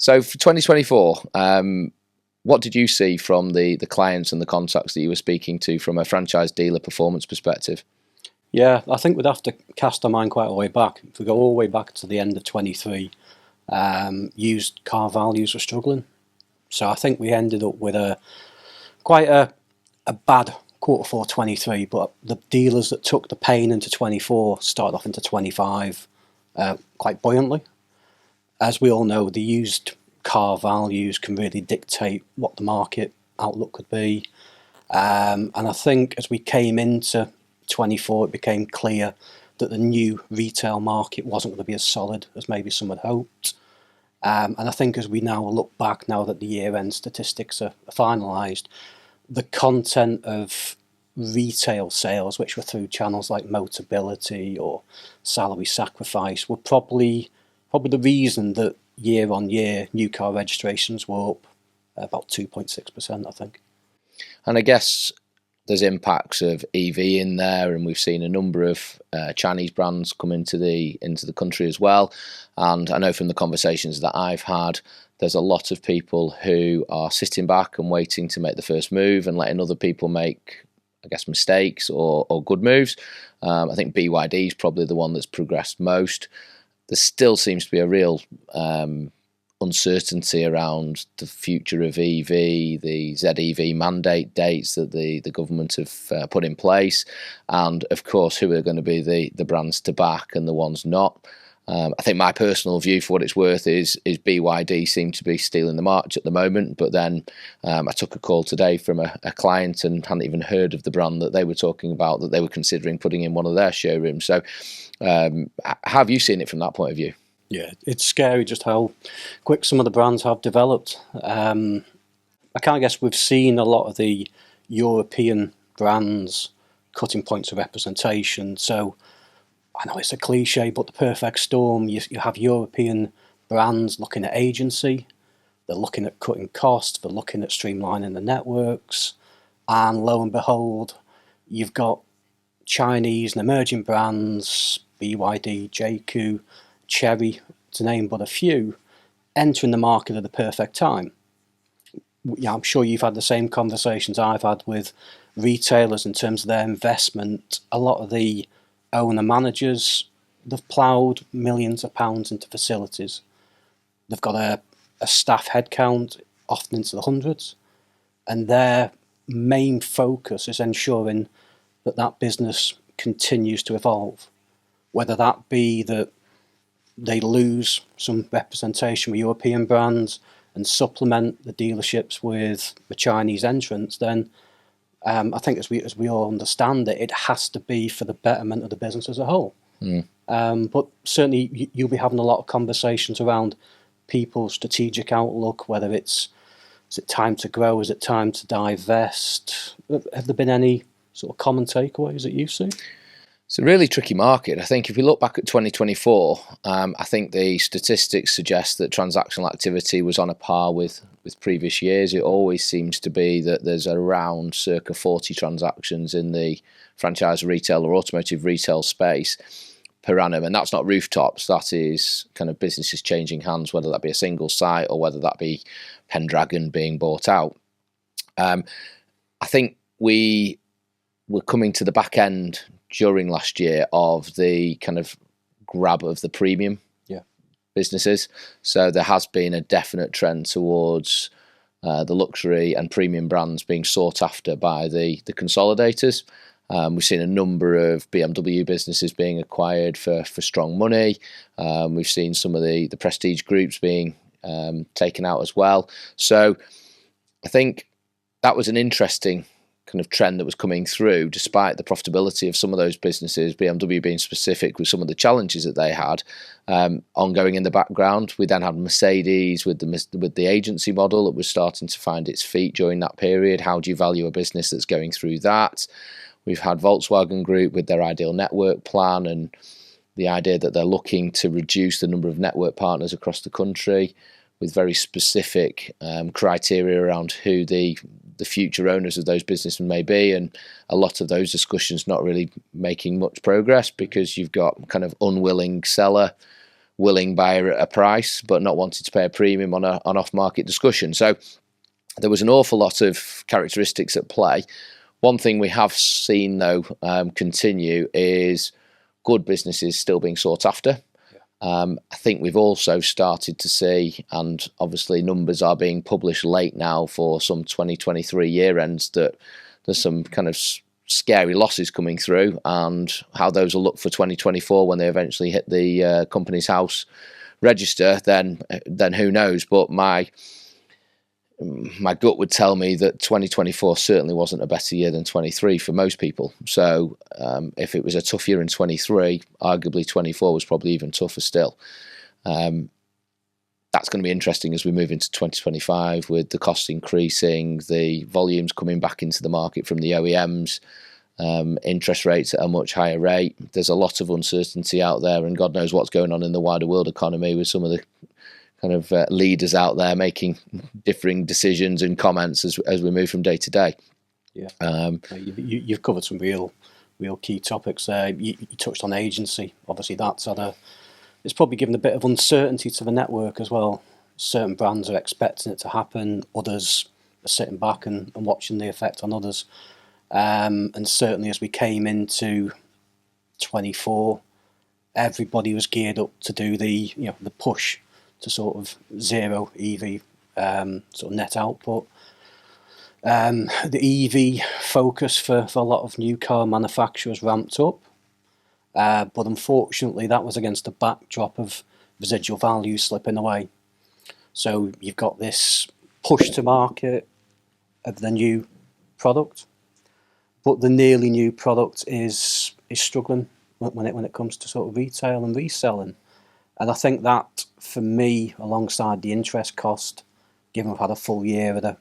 So for 2024, what did you see from the clients and the contacts that you were speaking to from a franchise dealer performance perspective? Yeah, I think we'd have to cast our mind quite a way back. If we go all the way back to the end of 23, used car values were struggling. So I think we ended up with quite a bad quarter four 23, but the dealers that took the pain into 24 started off into 25 quite buoyantly. As we all know, the used car values can really dictate what the market outlook could be. And I think as we came into 24, it became clear that the new retail market wasn't going to be as solid as maybe some had hoped. And I think as we now look back, now that the year-end statistics are finalised, the content of retail sales, which were through channels like Motability or Salary Sacrifice, were probably the reason that year on year new car registrations were up about 2.6%, I think. And I guess there's impacts of EV in there, and we've seen a number of Chinese brands come into the country as well. And I know from the conversations that I've had, there's a lot of people who are sitting back and waiting to make the first move and letting other people make, I guess, mistakes or good moves. I think BYD is probably the one that's progressed most. There still seems to be a real uncertainty around the future of EV, the ZEV mandate dates that the government have put in place, and of course who are going to be the brands to back and the ones not. I think my personal view, for what it's worth, is BYD seem to be stealing the march at the moment. But then I took a call today from a client and hadn't even heard of the brand that they were talking about, that they were considering putting in one of their showrooms. So have you seen it from that point of view? Yeah, it's scary just how quick some of the brands have developed. I kind of guess we've seen a lot of the European brands cutting points of representation. So I know it's a cliche, but the perfect storm, you have European brands looking at agency, they're looking at cutting costs, they're looking at streamlining the networks, and lo and behold, you've got Chinese and emerging brands, BYD, JQ, Chery, to name but a few, entering the market at the perfect time. Yeah, I'm sure you've had the same conversations I've had with retailers in terms of their investment. A lot of the owner-managers, they've ploughed millions of pounds into facilities. They've got a staff headcount, often into the hundreds, and their main focus is ensuring that business continues to evolve, whether that be that they lose some representation with European brands and supplement the dealerships with the Chinese entrants, then I think as we all understand it, it has to be for the betterment of the business as a whole. But certainly you'll be having a lot of conversations around people's strategic outlook, whether is it time to grow, is it time to divest? Have there been any sort of common takeaways that you've seen? It's a really tricky market. I think if we look back at 2024, I think the statistics suggest that transactional activity was on a par with previous years. It always seems to be that there's around circa 40 transactions in the franchise retail or automotive retail space per annum, and that's not rooftops. That is kind of businesses changing hands, whether that be a single site or whether that be Pendragon being bought out. I think we were coming to the back end during last year of the kind of grab of the premium businesses. So there has been a definite trend towards the luxury and premium brands being sought after by the consolidators. We've seen a number of BMW businesses being acquired for strong money. We've seen some of the prestige groups being taken out as well. So I think that was an interesting kind of trend that was coming through, despite the profitability of some of those businesses, BMW being specific with some of the challenges that they had ongoing in the background. We then had Mercedes with the agency model that was starting to find its feet during that period. How do you value a business that's going through that? We've had Volkswagen Group with their ideal network plan and the idea that they're looking to reduce the number of network partners across the country with very specific criteria around who the future owners of those businesses may be, and a lot of those discussions not really making much progress because you've got kind of unwilling seller willing by a price, but not wanting to pay a premium on an off-market discussion. So there was an awful lot of characteristics at play. One thing we have seen, though, continue is good businesses still being sought after. I think we've also started to see, and obviously numbers are being published late now for some 2023 year ends, that there's some kind of scary losses coming through, and how those will look for 2024 when they eventually hit the Companies House register, then who knows. But my gut would tell me that 2024 certainly wasn't a better year than 23 for most people. So if it was a tough year in 23, arguably 24 was probably even tougher still. That's going to be interesting as we move into 2025 with the costs increasing, the volumes coming back into the market from the OEMs, interest rates at a much higher rate. There's a lot of uncertainty out there, and God knows what's going on in the wider world economy with some of the kind of leaders out there making differing decisions and comments as we move from day to day. Yeah, you've covered some real key topics there. You touched on agency. Obviously, it's probably given a bit of uncertainty to the network as well. Certain brands are expecting it to happen. Others are sitting back and watching the effect on others. And certainly, as we came into 24, everybody was geared up to do the push to sort of zero EV sort of net output. The EV focus for a lot of new car manufacturers ramped up, but unfortunately that was against the backdrop of residual value slipping away. So you've got this push to market of the new product, but the nearly new product is struggling when it comes to sort of retail and reselling. And I think that, for me, alongside the interest cost, given we've had a full year at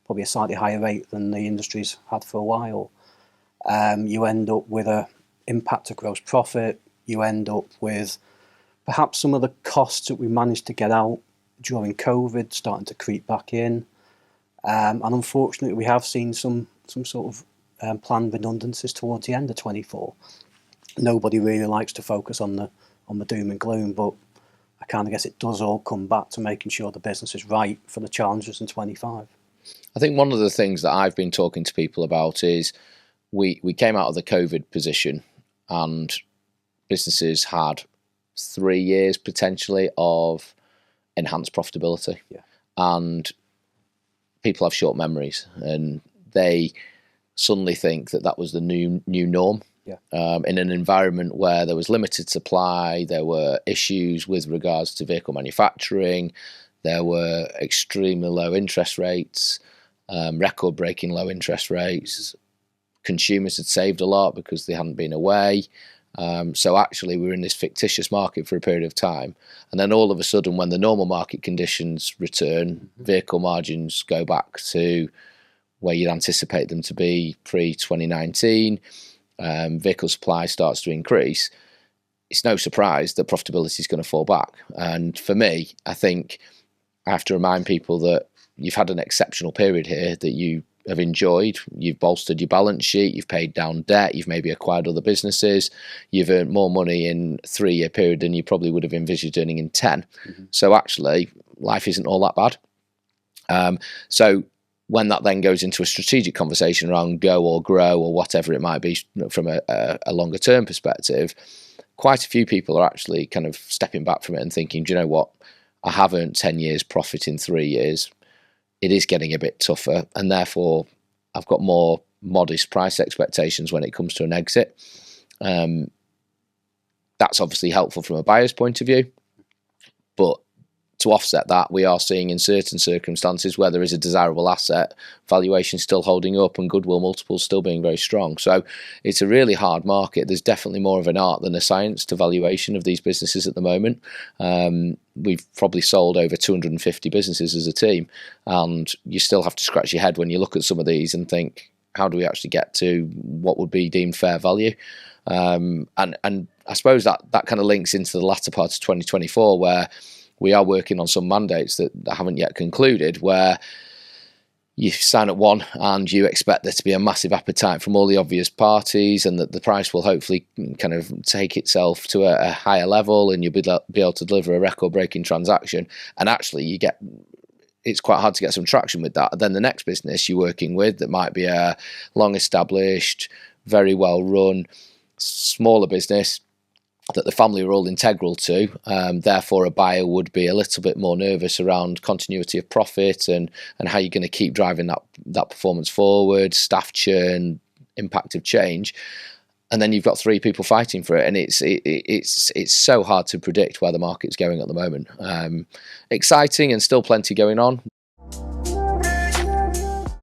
probably a slightly higher rate than the industry's had for a while, you end up with an impact to gross profit. You end up with perhaps some of the costs that we managed to get out during COVID starting to creep back in. And unfortunately, we have seen some sort of planned redundancies towards the end of 24. Nobody really likes to focus on the doom and gloom, but I kind of guess it does all come back to making sure the business is right for the challenges in 25. I think one of the things that I've been talking to people about is we came out of the COVID position and businesses had 3 years potentially of enhanced profitability. Yeah. And people have short memories and they suddenly think that was the new norm. Yeah. In an environment where there was limited supply, there were issues with regards to vehicle manufacturing, there were extremely low interest rates, record-breaking low interest rates. Consumers had saved a lot because they hadn't been away. So actually we were in this fictitious market for a period of time. And then all of a sudden, when the normal market conditions return, vehicle margins go back to where you'd anticipate them to be pre-2019. Vehicle supply starts to increase, it's no surprise that profitability is going to fall back. And for me, I think I have to remind people that you've had an exceptional period here that you have enjoyed. You've bolstered your balance sheet, you've paid down debt, you've maybe acquired other businesses, you've earned more money in a 3-year period than you probably would have envisaged earning in 10. Mm-hmm. So actually, life isn't all that bad. So when that then goes into a strategic conversation around go or grow or whatever it might be from a longer term perspective, quite a few people are actually kind of stepping back from it and thinking, do you know what, I have earned 10 years profit in 3 years. It is getting a bit tougher, and therefore I've got more modest price expectations when it comes to an exit. That's obviously helpful from a buyer's point of view, but to offset that, we are seeing in certain circumstances where there is a desirable asset, valuation still holding up and goodwill multiples still being very strong. So it's a really hard market. There's definitely more of an art than a science to valuation of these businesses at the moment. We've probably sold over 250 businesses as a team, and you still have to scratch your head when you look at some of these and think, how do we actually get to what would be deemed fair value? And I suppose that kind of links into the latter part of 2024, where we are working on some mandates that haven't yet concluded, where you sign up one and you expect there to be a massive appetite from all the obvious parties, and that the price will hopefully kind of take itself to a higher level, and you'll be able to deliver a record-breaking transaction. And actually, it's quite hard to get some traction with that. Then the next business you're working with, that might be a long-established, very well-run, smaller business that the family are all integral to, therefore a buyer would be a little bit more nervous around continuity of profit and how you're going to keep driving that performance forward, staff churn, impact of change. And then you've got three people fighting for it, and it's so hard to predict where the market's going at the moment. Exciting and still plenty going on,